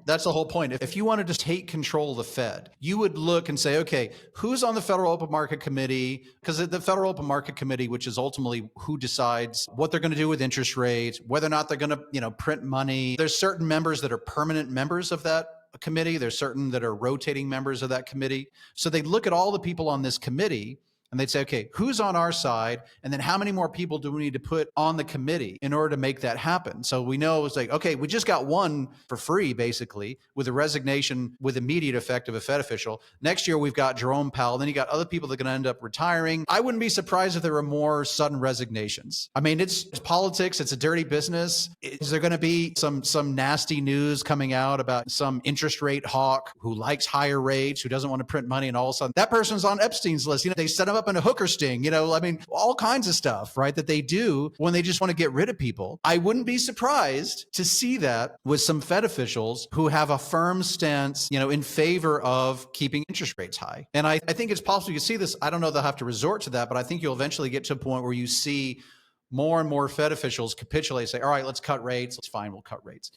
That's the whole point. If you wanted to take control of the Fed, you would look and say, okay, who's on the Federal Open Market Committee? Because the Federal Open Market Committee, which is ultimately who decides what they're going to do with interest rates, whether or not they're going to, print money. There's certain members that are permanent members of that committee. There's certain that are rotating members of that committee. So they look at all the people on this committee and they'd say, okay, who's on our side? And then how many more people do we need to put on the committee in order to make that happen? So we know it's like, okay, we just got one for free, basically, with a resignation with immediate effect of a Fed official. Next year, we've got Jerome Powell. Then you got other people that are going to end up retiring. I wouldn't be surprised if there were more sudden resignations. I mean, it's politics. It's a dirty business. Is there going to be some nasty news coming out about some interest rate hawk who likes higher rates, who doesn't want to print money, and all of a sudden that person's on Epstein's list? They set him up in a hooker sting, all kinds of stuff, right? That they do when they just want to get rid of people. I wouldn't be surprised to see that with some Fed officials who have a firm stance, in favor of keeping interest rates high. And I think it's possible you see this. I don't know they'll have to resort to that, but I think you'll eventually get to a point where you see more and more Fed officials capitulate, say, all right, let's cut rates. It's fine, we'll cut rates.